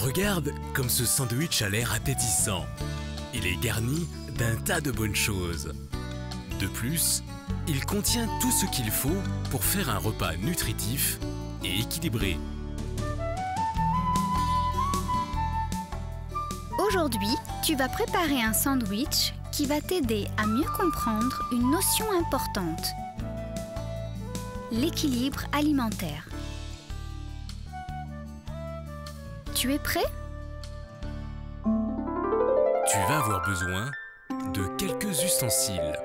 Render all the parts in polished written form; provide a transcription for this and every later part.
Regarde comme ce sandwich a l'air appétissant. Il est garni d'un tas de bonnes choses. De plus, il contient tout ce qu'il faut pour faire un repas nutritif et équilibré. Aujourd'hui, tu vas préparer un sandwich qui va t'aider à mieux comprendre une notion importante: l'équilibre alimentaire. Tu es prêt? Tu vas avoir besoin de quelques ustensiles.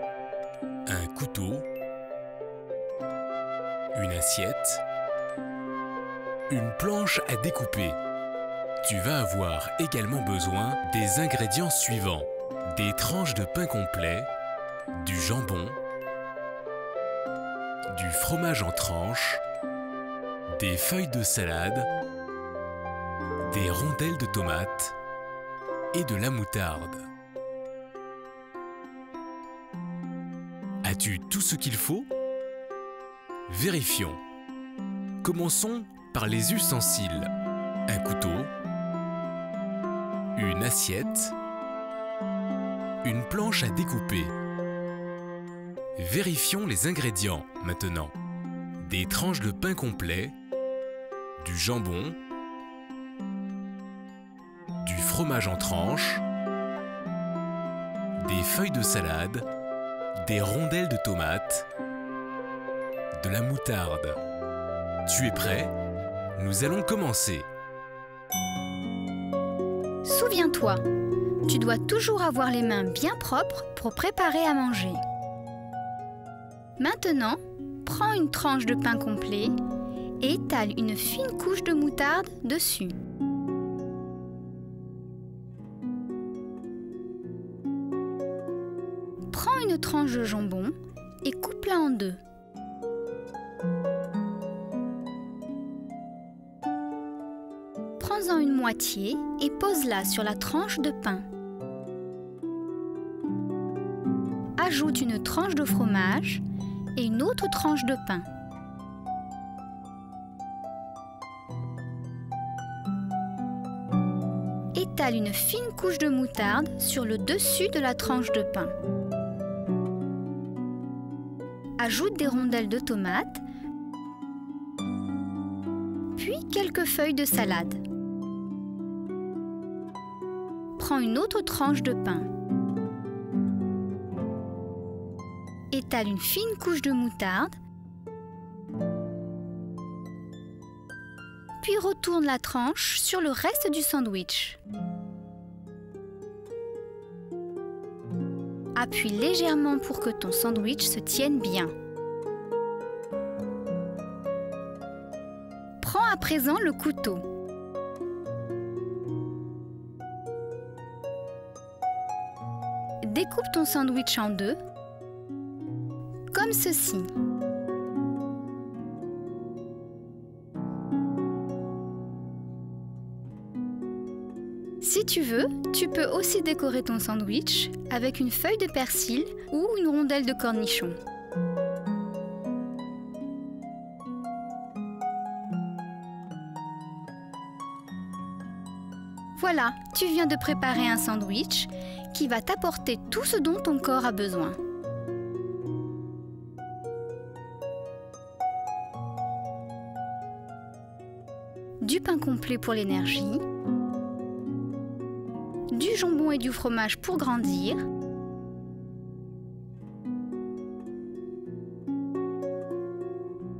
Un couteau, une assiette, une planche à découper. Tu vas avoir également besoin des ingrédients suivants: des tranches de pain complet, du jambon, du fromage en tranches, des feuilles de salade, des rondelles de tomates et de la moutarde. As-tu tout ce qu'il faut? Vérifions. Commençons par les ustensiles. Un couteau, une assiette, une planche à découper. Vérifions les ingrédients maintenant. Des tranches de pain complet, du jambon, du fromage en tranches, des feuilles de salade, des rondelles de tomates, de la moutarde. Tu es prêt? Nous allons commencer. Souviens-toi, tu dois toujours avoir les mains bien propres pour préparer à manger. Maintenant, prends une tranche de pain complet et étale une fine couche de moutarde dessus. Prends une tranche de jambon et coupe-la en deux. Prends-en une moitié et pose-la sur la tranche de pain. Ajoute une tranche de fromage et une autre tranche de pain. Étale une fine couche de moutarde sur le dessus de la tranche de pain. Ajoute des rondelles de tomates, puis quelques feuilles de salade. Prends une autre tranche de pain. Étale une fine couche de moutarde, puis retourne la tranche sur le reste du sandwich. Appuie légèrement pour que ton sandwich se tienne bien. Prends à présent le couteau. Découpe ton sandwich en deux, comme ceci. Si tu veux, tu peux aussi décorer ton sandwich avec une feuille de persil ou une rondelle de cornichon. Voilà, tu viens de préparer un sandwich qui va t'apporter tout ce dont ton corps a besoin. Du pain complet pour l'énergie, du jambon et du fromage pour grandir,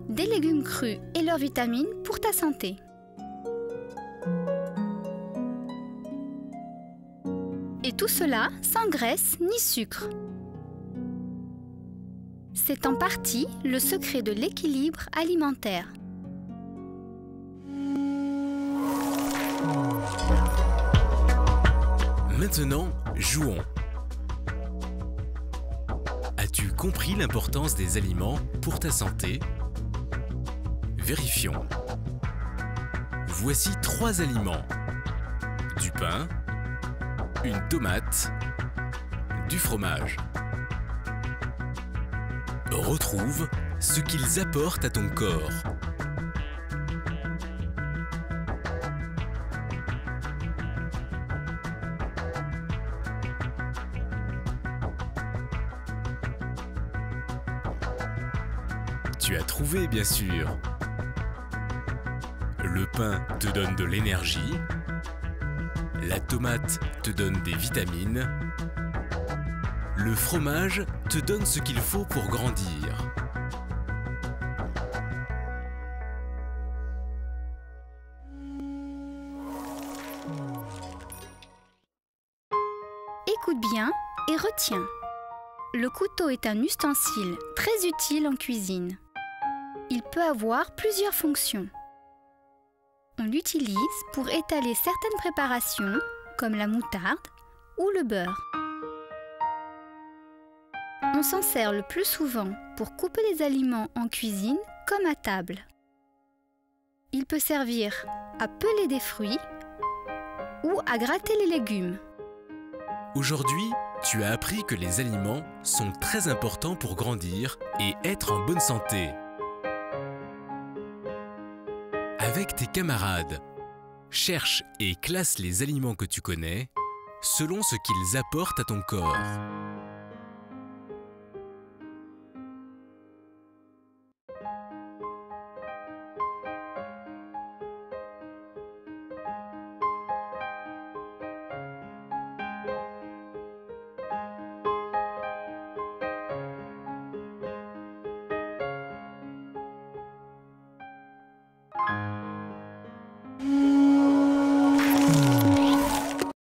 des légumes crus et leurs vitamines pour ta santé. Et tout cela sans graisse ni sucre. C'est en partie le secret de l'équilibre alimentaire. Maintenant, jouons. As-tu compris l'importance des aliments pour ta santé? Vérifions. Voici 3 aliments. Du pain, une tomate, du fromage. Retrouve ce qu'ils apportent à ton corps. Tu as trouvé, bien sûr. Le pain te donne de l'énergie. La tomate te donne des vitamines. Le fromage te donne ce qu'il faut pour grandir. Écoute bien et retiens. Le couteau est un ustensile très utile en cuisine. Il peut avoir plusieurs fonctions. On l'utilise pour étaler certaines préparations, comme la moutarde ou le beurre. On s'en sert le plus souvent pour couper les aliments en cuisine comme à table. Il peut servir à peler des fruits ou à gratter les légumes. Aujourd'hui, tu as appris que les aliments sont très importants pour grandir et être en bonne santé. Avec tes camarades, cherche et classe les aliments que tu connais selon ce qu'ils apportent à ton corps.